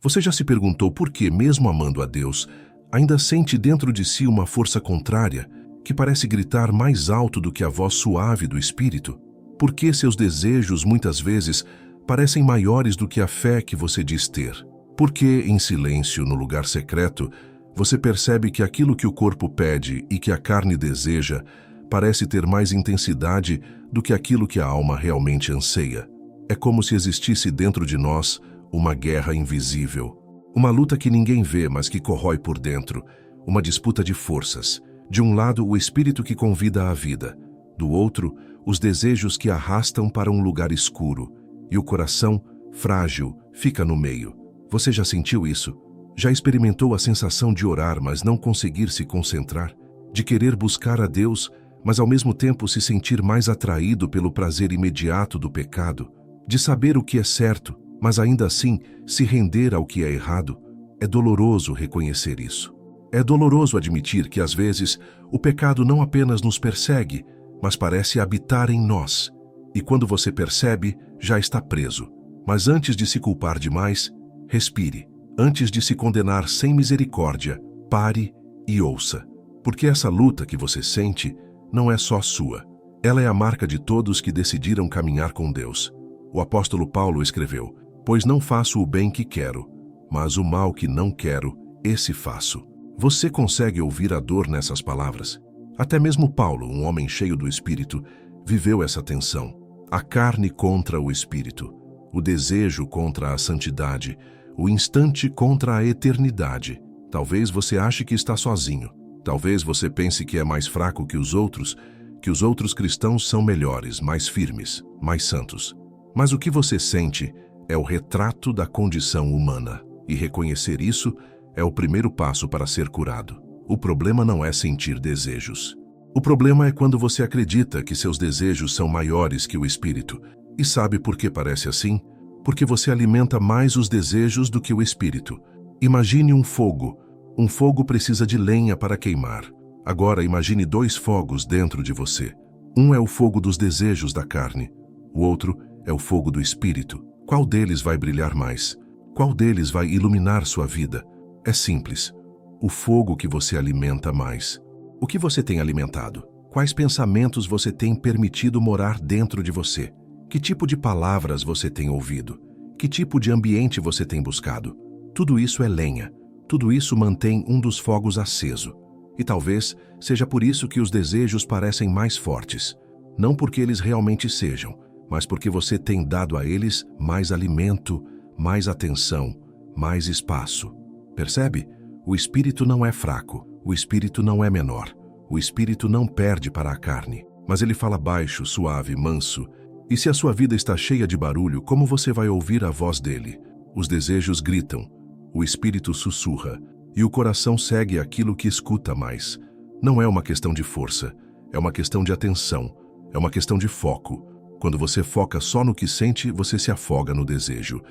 Você já se perguntou por que, mesmo amando a Deus, ainda sente dentro de si uma força contrária que parece gritar mais alto do que a voz suave do Espírito? Por que seus desejos, muitas vezes, parecem maiores do que a fé que você diz ter? Por que, em silêncio, no lugar secreto, você percebe que aquilo que o corpo pede e que a carne deseja parece ter mais intensidade do que aquilo que a alma realmente anseia? É como se existisse dentro de nós uma guerra invisível, uma luta que ninguém vê, mas que corrói por dentro, uma disputa de forças. De um lado, o espírito que convida à vida, do outro, os desejos que arrastam para um lugar escuro, e o coração, frágil, fica no meio. Você já sentiu isso? Já experimentou a sensação de orar, mas não conseguir se concentrar? De querer buscar a Deus, mas ao mesmo tempo se sentir mais atraído pelo prazer imediato do pecado? De saber o que é certo, mas ainda assim se render ao que é errado? É doloroso reconhecer isso. É doloroso admitir que, às vezes, o pecado não apenas nos persegue, mas parece habitar em nós. E quando você percebe, já está preso. Mas antes de se culpar demais, respire. Antes de se condenar sem misericórdia, pare e ouça. Porque essa luta que você sente não é só sua. Ela é a marca de todos que decidiram caminhar com Deus. O apóstolo Paulo escreveu: "Pois não faço o bem que quero, mas o mal que não quero, esse faço." Você consegue ouvir a dor nessas palavras? Até mesmo Paulo, um homem cheio do Espírito, viveu essa tensão. A carne contra o Espírito, o desejo contra a santidade, o instante contra a eternidade. Talvez você ache que está sozinho. Talvez você pense que é mais fraco que os outros cristãos são melhores, mais firmes, mais santos. Mas o que você sente é o retrato da condição humana. E reconhecer isso é o primeiro passo para ser curado. O problema não é sentir desejos. O problema é quando você acredita que seus desejos são maiores que o Espírito. E sabe por que parece assim? Porque você alimenta mais os desejos do que o Espírito. Imagine um fogo. Um fogo precisa de lenha para queimar. Agora imagine dois fogos dentro de você. Um é o fogo dos desejos da carne. O outro é o fogo do Espírito. Qual deles vai brilhar mais? Qual deles vai iluminar sua vida? É simples. O fogo que você alimenta mais. O que você tem alimentado? Quais pensamentos você tem permitido morar dentro de você? Que tipo de palavras você tem ouvido? Que tipo de ambiente você tem buscado? Tudo isso é lenha. Tudo isso mantém um dos fogos aceso. E talvez seja por isso que os desejos parecem mais fortes. Não porque eles realmente sejam, mas porque você tem dado a eles mais alimento, mais atenção, mais espaço. Percebe? O espírito não é fraco, o espírito não é menor, o espírito não perde para a carne, mas ele fala baixo, suave, manso. E se a sua vida está cheia de barulho, como você vai ouvir a voz dele? Os desejos gritam, o espírito sussurra, e o coração segue aquilo que escuta mais. Não é uma questão de força, é uma questão de atenção, é uma questão de foco. Quando você foca só no que sente, você se afoga no desejo.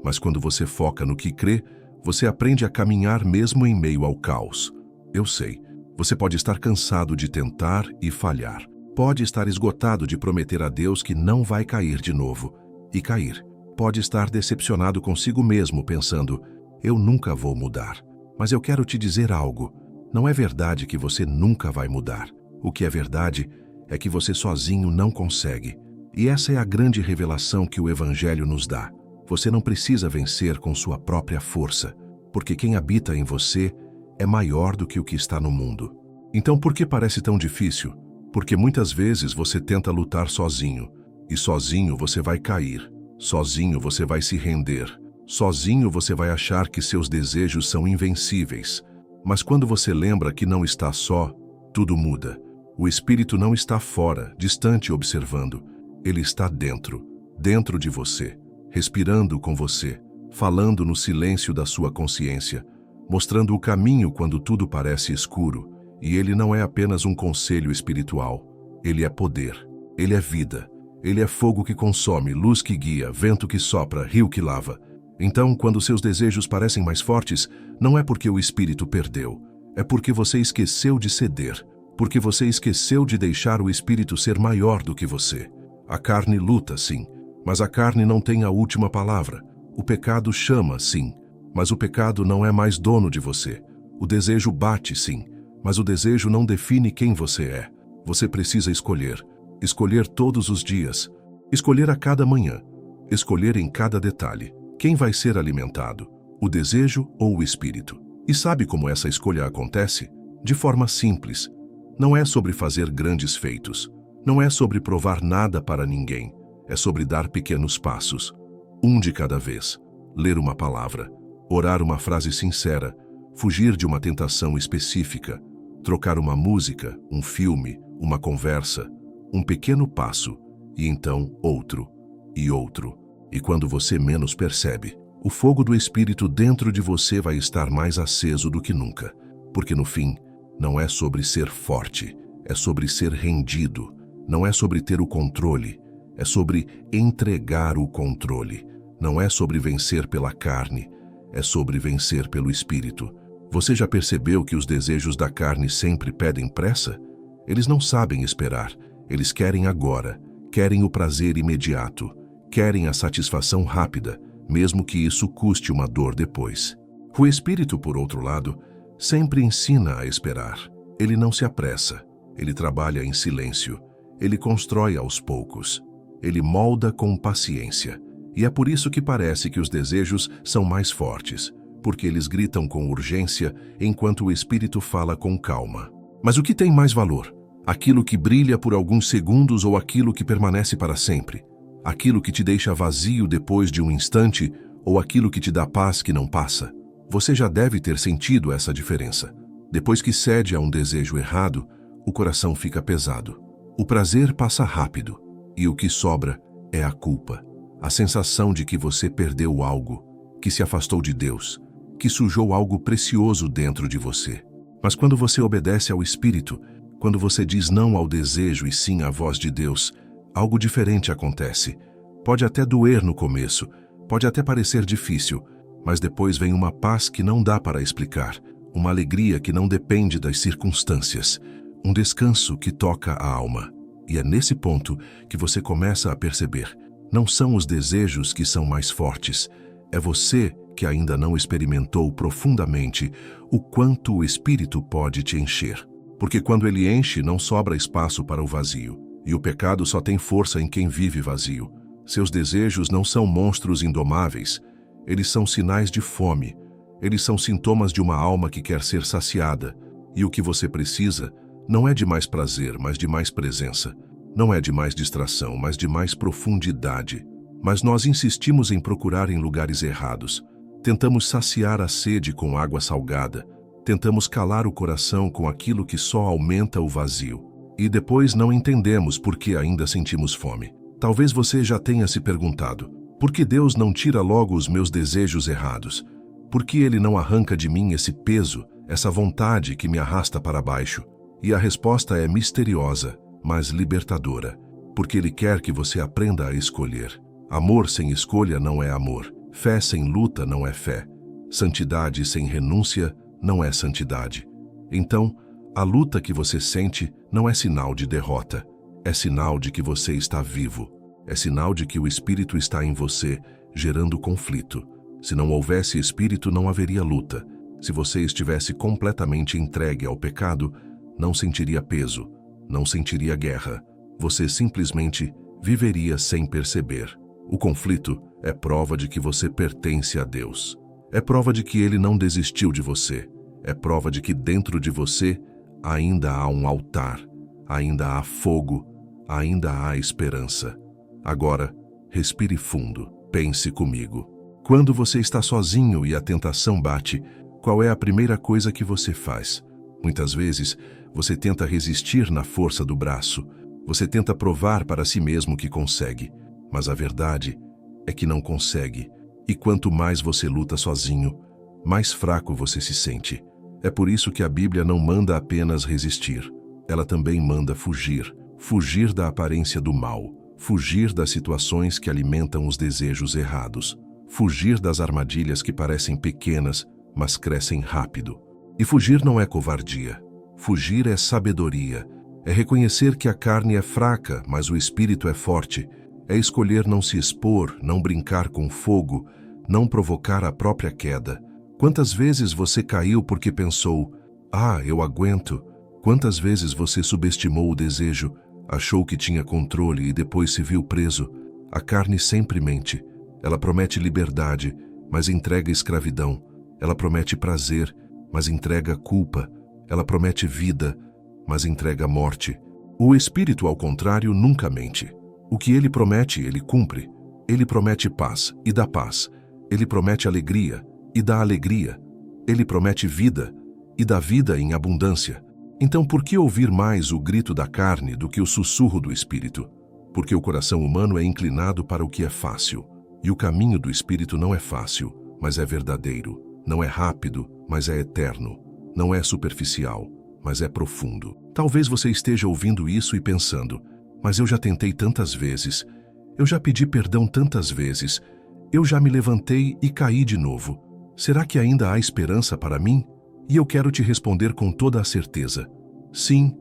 Mas quando você foca no que crê, você aprende a caminhar mesmo em meio ao caos. Eu sei, você pode estar cansado de tentar e falhar. Pode estar esgotado de prometer a Deus que não vai cair de novo. E cair. Pode estar decepcionado consigo mesmo, pensando: eu nunca vou mudar. Mas eu quero te dizer algo. Não é verdade que você nunca vai mudar. O que é verdade é que você sozinho não consegue. E essa é a grande revelação que o Evangelho nos dá. Você não precisa vencer com sua própria força, porque quem habita em você é maior do que o que está no mundo. Então, por que parece tão difícil? Porque muitas vezes você tenta lutar sozinho, e sozinho você vai cair, sozinho você vai se render, sozinho você vai achar que seus desejos são invencíveis. Mas quando você lembra que não está só, tudo muda. O Espírito não está fora, distante observando. Ele está dentro, dentro de você, respirando com você, falando no silêncio da sua consciência, mostrando o caminho quando tudo parece escuro. E ele não é apenas um conselho espiritual. Ele é poder, ele é vida, ele é fogo que consome, luz que guia, vento que sopra, rio que lava. Então, quando seus desejos parecem mais fortes, não é porque o Espírito perdeu, é porque você esqueceu de ceder, porque você esqueceu de deixar o Espírito ser maior do que você. A carne luta, sim, mas a carne não tem a última palavra. O pecado chama, sim, Mas o pecado não é mais dono de você. O desejo bate, sim, mas o desejo não define quem você é. Você precisa escolher. Escolher todos os dias. Escolher a cada manhã. Escolher em cada detalhe. Quem vai ser alimentado? O desejo ou o espírito? E sabe como essa escolha acontece? De forma simples. Não é sobre fazer grandes feitos. Não é sobre provar nada para ninguém. É sobre dar pequenos passos. Um de cada vez. Ler uma palavra. Orar uma frase sincera. Fugir de uma tentação específica. Trocar uma música, um filme, uma conversa. Um pequeno passo. E então outro. E outro. E quando você menos percebe, o fogo do Espírito dentro de você vai estar mais aceso do que nunca. Porque no fim, não é sobre ser forte, é sobre ser rendido. Não é sobre ter o controle, é sobre entregar o controle. Não é sobre vencer pela carne, é sobre vencer pelo Espírito. Você já percebeu que os desejos da carne sempre pedem pressa? Eles não sabem esperar, eles querem agora, querem o prazer imediato, querem a satisfação rápida, mesmo que isso custe uma dor depois. O Espírito, por outro lado, sempre ensina a esperar. Ele não se apressa, ele trabalha em silêncio, ele constrói aos poucos, ele molda com paciência. E é por isso que parece que os desejos são mais fortes, porque eles gritam com urgência enquanto o Espírito fala com calma. Mas o que tem mais valor? Aquilo que brilha por alguns segundos ou aquilo que permanece para sempre? Aquilo que te deixa vazio depois de um instante ou aquilo que te dá paz que não passa? Você já deve ter sentido essa diferença. Depois que cede a um desejo errado, o coração fica pesado. O prazer passa rápido e o que sobra é a culpa. A sensação de que você perdeu algo, que se afastou de Deus, que sujou algo precioso dentro de você. Mas quando você obedece ao Espírito, quando você diz não ao desejo e sim à voz de Deus, algo diferente acontece. Pode até doer no começo, pode até parecer difícil, mas depois vem uma paz que não dá para explicar, uma alegria que não depende das circunstâncias, um descanso que toca a alma. E é nesse ponto que você começa a perceber. Não são os desejos que são mais fortes, é você que ainda não experimentou profundamente o quanto o Espírito pode te encher. Porque quando ele enche, não sobra espaço para o vazio, e o pecado só tem força em quem vive vazio. Seus desejos não são monstros indomáveis, eles são sinais de fome, eles são sintomas de uma alma que quer ser saciada, e o que você precisa não é de mais prazer, mas de mais presença. Não é de mais distração, mas de mais profundidade. Mas nós insistimos em procurar em lugares errados. Tentamos saciar a sede com água salgada. Tentamos calar o coração com aquilo que só aumenta o vazio. E depois não entendemos por que ainda sentimos fome. Talvez você já tenha se perguntado, por que Deus não tira logo os meus desejos errados? Por que Ele não arranca de mim esse peso, essa vontade que me arrasta para baixo? E a resposta é misteriosa, mas libertadora, porque Ele quer que você aprenda a escolher. Amor sem escolha não é amor, fé sem luta não é fé, santidade sem renúncia não é santidade. Então, a luta que você sente não é sinal de derrota, é sinal de que você está vivo, é sinal de que o Espírito está em você, gerando conflito. Se não houvesse Espírito, não haveria luta. Se você estivesse completamente entregue ao pecado, não sentiria peso, não sentiria guerra. Você simplesmente viveria sem perceber. O conflito é prova de que você pertence a Deus. É prova de que Ele não desistiu de você. É prova de que dentro de você ainda há um altar, ainda há fogo, ainda há esperança. Agora, respire fundo, pense comigo. Quando você está sozinho e a tentação bate, qual é a primeira coisa que você faz? Muitas vezes, você tenta resistir na força do braço. Você tenta provar para si mesmo que consegue. Mas a verdade é que não consegue. E quanto mais você luta sozinho, mais fraco você se sente. É por isso que a Bíblia não manda apenas resistir. Ela também manda fugir. Fugir da aparência do mal. Fugir das situações que alimentam os desejos errados. Fugir das armadilhas que parecem pequenas, mas crescem rápido. E fugir não é covardia. Fugir é sabedoria. É reconhecer que a carne é fraca, mas o espírito é forte. É escolher não se expor, não brincar com fogo, não provocar a própria queda. Quantas vezes você caiu porque pensou, eu aguento? Quantas vezes você subestimou o desejo, achou que tinha controle e depois se viu preso? A carne sempre mente. Ela promete liberdade, mas entrega escravidão. Ela promete prazer, mas entrega culpa. Ela promete vida, mas entrega morte. O Espírito, ao contrário, nunca mente. O que ele promete, ele cumpre. Ele promete paz e dá paz. Ele promete alegria e dá alegria. Ele promete vida e dá vida em abundância. Então, por que ouvir mais o grito da carne do que o sussurro do Espírito? Porque o coração humano é inclinado para o que é fácil. E o caminho do Espírito não é fácil, mas é verdadeiro. Não é rápido, mas é eterno. Não é superficial, mas é profundo. Talvez você esteja ouvindo isso e pensando, mas eu já tentei tantas vezes, eu já pedi perdão tantas vezes, eu já me levantei e caí de novo. Será que ainda há esperança para mim? E eu quero te responder com toda a certeza. Sim,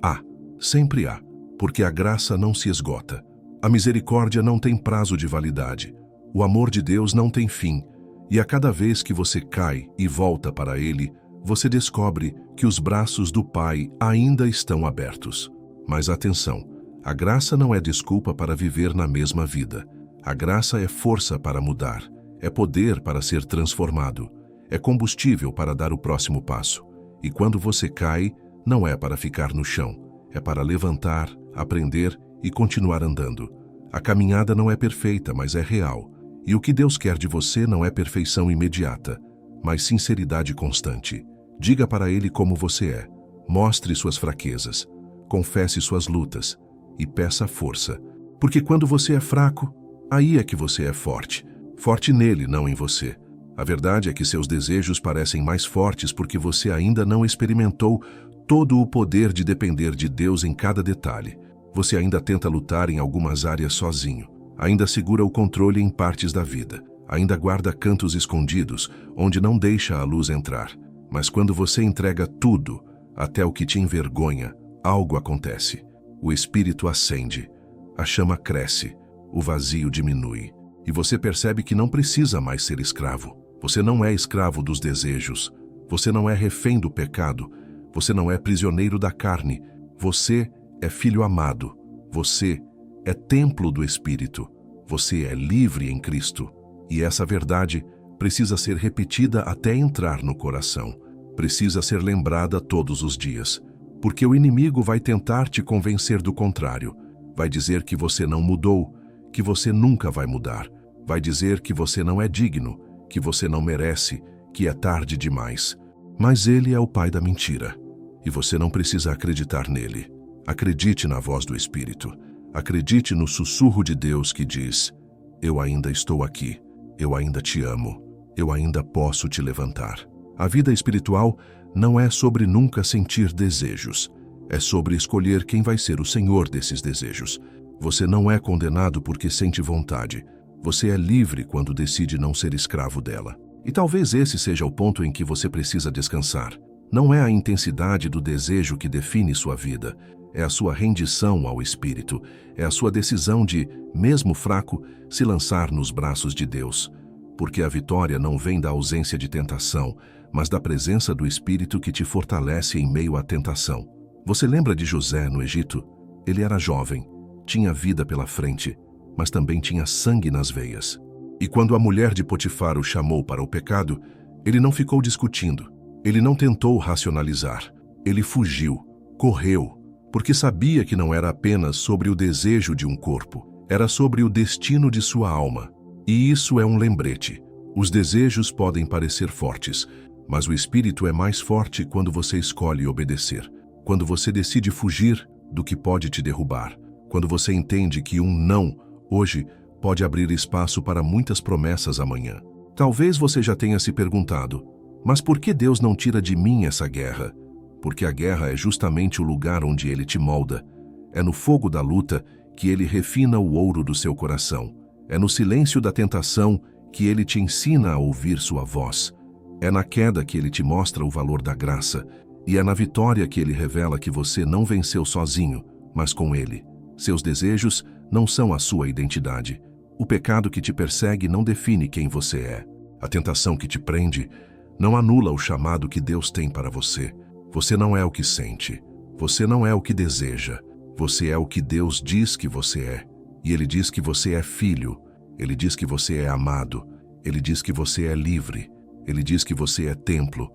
há. Sempre há. Porque a graça não se esgota. A misericórdia não tem prazo de validade. O amor de Deus não tem fim. E a cada vez que você cai e volta para Ele, você descobre que os braços do Pai ainda estão abertos. Mas atenção, a graça não é desculpa para viver na mesma vida. A graça é força para mudar, é poder para ser transformado, é combustível para dar o próximo passo. E quando você cai, não é para ficar no chão, é para levantar, aprender e continuar andando. A caminhada não é perfeita, mas é real. E o que Deus quer de você não é perfeição imediata, mas sinceridade constante. Diga para Ele como você é. Mostre suas fraquezas. Confesse suas lutas. E peça força. Porque quando você é fraco, aí é que você é forte. Forte nele, não em você. A verdade é que seus desejos parecem mais fortes porque você ainda não experimentou todo o poder de depender de Deus em cada detalhe. Você ainda tenta lutar em algumas áreas sozinho. Ainda segura o controle em partes da vida. Ainda guarda cantos escondidos, onde não deixa a luz entrar. Mas quando você entrega tudo, até o que te envergonha, algo acontece. O espírito acende, a chama cresce, o vazio diminui. E você percebe que não precisa mais ser escravo. Você não é escravo dos desejos. Você não é refém do pecado. Você não é prisioneiro da carne. Você é filho amado. Você é templo do Espírito. Você é livre em Cristo. E essa verdade precisa ser repetida até entrar no coração. Precisa ser lembrada todos os dias. Porque o inimigo vai tentar te convencer do contrário. Vai dizer que você não mudou, que você nunca vai mudar. Vai dizer que você não é digno, que você não merece, que é tarde demais. Mas ele é o pai da mentira. E você não precisa acreditar nele. Acredite na voz do Espírito. Acredite no sussurro de Deus que diz: eu ainda estou aqui. Eu ainda te amo. Eu ainda posso te levantar. A vida espiritual não é sobre nunca sentir desejos. É sobre escolher quem vai ser o senhor desses desejos. Você não é condenado porque sente vontade. Você é livre quando decide não ser escravo dela. E talvez esse seja o ponto em que você precisa descansar. Não é a intensidade do desejo que define sua vida. É a sua rendição ao Espírito. É a sua decisão de, mesmo fraco, se lançar nos braços de Deus. Porque a vitória não vem da ausência de tentação, mas da presença do Espírito que te fortalece em meio à tentação. Você lembra de José no Egito? Ele era jovem, tinha vida pela frente, mas também tinha sangue nas veias. E quando a mulher de Potifar o chamou para o pecado, ele não ficou discutindo. Ele não tentou racionalizar. Ele fugiu, correu, porque sabia que não era apenas sobre o desejo de um corpo, era sobre o destino de sua alma. E isso é um lembrete. Os desejos podem parecer fortes, mas o espírito é mais forte quando você escolhe obedecer. Quando você decide fugir do que pode te derrubar. Quando você entende que um não, hoje, pode abrir espaço para muitas promessas amanhã. Talvez você já tenha se perguntado, mas por que Deus não tira de mim essa guerra? Porque a guerra é justamente o lugar onde Ele te molda. É no fogo da luta que Ele refina o ouro do seu coração. É no silêncio da tentação que Ele te ensina a ouvir sua voz. É na queda que Ele te mostra o valor da graça. E é na vitória que Ele revela que você não venceu sozinho, mas com Ele. Seus desejos não são a sua identidade. O pecado que te persegue não define quem você é. A tentação que te prende não anula o chamado que Deus tem para você. Você não é o que sente. Você não é o que deseja. Você é o que Deus diz que você é. E Ele diz que você é filho. Ele diz que você é amado. Ele diz que você é livre. Ele diz que você é templo.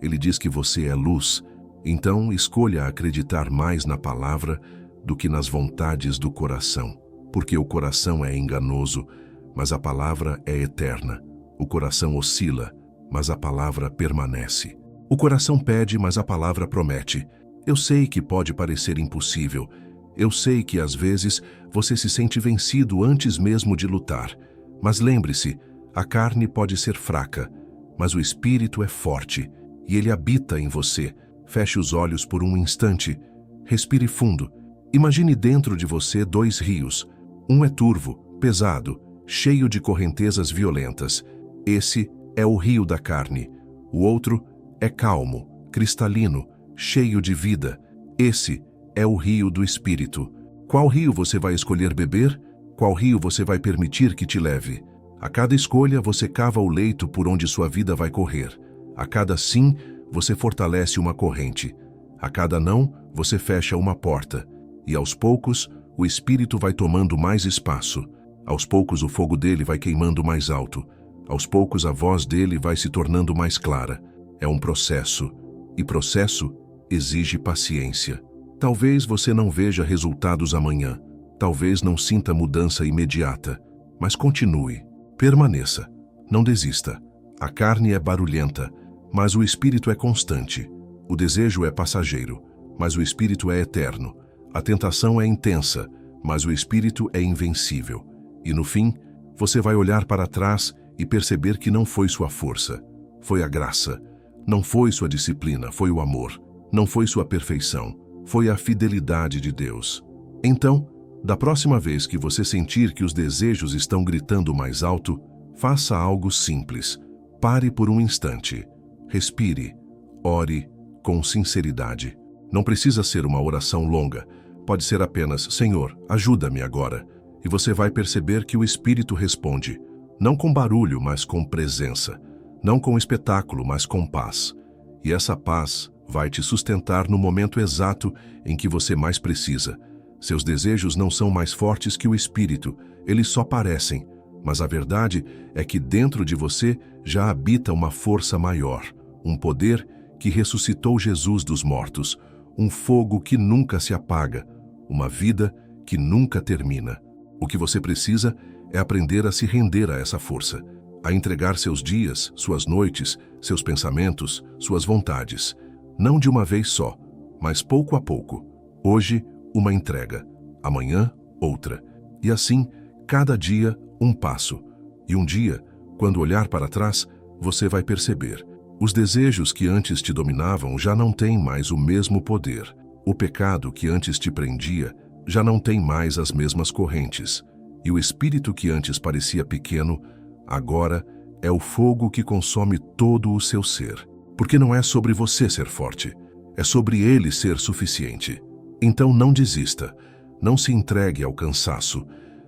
Ele diz que você é luz. Então, escolha acreditar mais na palavra do que nas vontades do coração. Porque o coração é enganoso, mas a palavra é eterna. O coração oscila, mas a palavra permanece. O coração pede, mas a palavra promete. Eu sei que pode parecer impossível. Eu sei que às vezes você se sente vencido antes mesmo de lutar. Mas lembre-se, a carne pode ser fraca, mas o espírito é forte e ele habita em você. Feche os olhos por um instante. Respire fundo. Imagine dentro de você 2 rios. Um é turvo, pesado, cheio de correntezas violentas. Esse é o rio da carne. O outro é calmo, cristalino, cheio de vida. Esse é o rio do Espírito. Qual rio você vai escolher beber? Qual rio você vai permitir que te leve? A cada escolha, você cava o leito por onde sua vida vai correr. A cada sim, você fortalece uma corrente. A cada não, você fecha uma porta. E aos poucos, o Espírito vai tomando mais espaço. Aos poucos, o fogo dele vai queimando mais alto. Aos poucos, a voz dele vai se tornando mais clara. É um processo. E processo exige paciência. Talvez você não veja resultados amanhã. Talvez não sinta mudança imediata. Mas continue. Permaneça. Não desista. A carne é barulhenta, mas o espírito é constante. O desejo é passageiro, mas o espírito é eterno. A tentação é intensa, mas o espírito é invencível. E no fim, você vai olhar para trás e perceber que não foi sua força, foi a graça. Não foi sua disciplina, foi o amor. Não foi sua perfeição, foi a fidelidade de Deus. Então, da próxima vez que você sentir que os desejos estão gritando mais alto, faça algo simples. Pare por um instante. Respire. Ore com sinceridade. Não precisa ser uma oração longa. Pode ser apenas, Senhor, ajuda-me agora. E você vai perceber que o Espírito responde, não com barulho, mas com presença. Não com espetáculo, mas com paz. E essa paz vai te sustentar no momento exato em que você mais precisa. Seus desejos não são mais fortes que o Espírito, eles só parecem. Mas a verdade é que dentro de você já habita uma força maior, um poder que ressuscitou Jesus dos mortos, um fogo que nunca se apaga, uma vida que nunca termina. O que você precisa é aprender a se render a essa força, a entregar seus dias, suas noites, seus pensamentos, suas vontades. Não de uma vez só, mas pouco a pouco. Hoje, uma entrega. Amanhã, outra. E assim, cada dia, um passo. E um dia, quando olhar para trás, você vai perceber. Os desejos que antes te dominavam já não têm mais o mesmo poder. O pecado que antes te prendia já não tem mais as mesmas correntes. E o espírito que antes parecia pequeno, agora é o fogo que consome todo o seu ser. Porque não é sobre você ser forte, é sobre ele ser suficiente. Então não desista, não se entregue ao cansaço,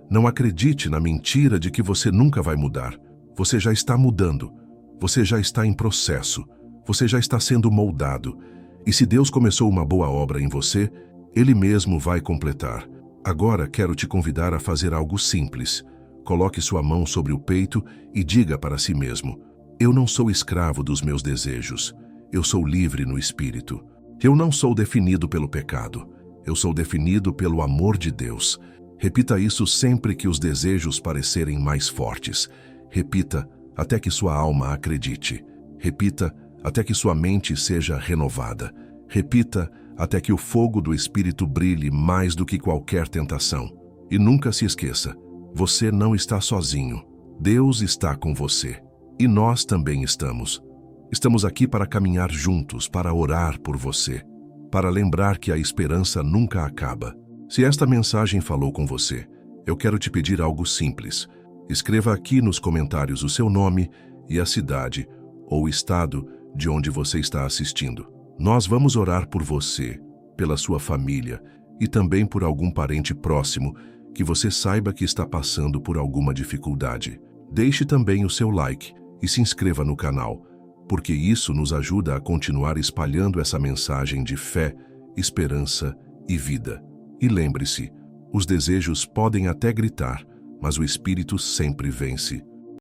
não acredite na mentira de que você nunca vai mudar. Você já está mudando, você já está em processo, você já está sendo moldado. E se Deus começou uma boa obra em você, Ele mesmo vai completar. Agora quero te convidar a fazer algo simples. Coloque sua mão sobre o peito e diga para si mesmo, eu não sou escravo dos meus desejos, eu sou livre no espírito. Eu não sou definido pelo pecado, eu sou definido pelo amor de Deus. Repita isso sempre que os desejos parecerem mais fortes. Repita até que sua alma acredite. Repita até que sua mente seja renovada. Repita até que o fogo do Espírito brilhe mais do que qualquer tentação. E nunca se esqueça, você não está sozinho. Deus está com você. E nós também estamos. Estamos aqui para caminhar juntos, para orar por você, para lembrar que a esperança nunca acaba. Se esta mensagem falou com você, eu quero te pedir algo simples. Escreva aqui nos comentários o seu nome e a cidade ou o estado de onde você está assistindo. Nós vamos orar por você, pela sua família e também por algum parente próximo que você saiba que está passando por alguma dificuldade. Deixe também o seu like e se inscreva no canal, porque isso nos ajuda a continuar espalhando essa mensagem de fé, esperança e vida. E lembre-se, os desejos podem até gritar, mas o Espírito sempre vence.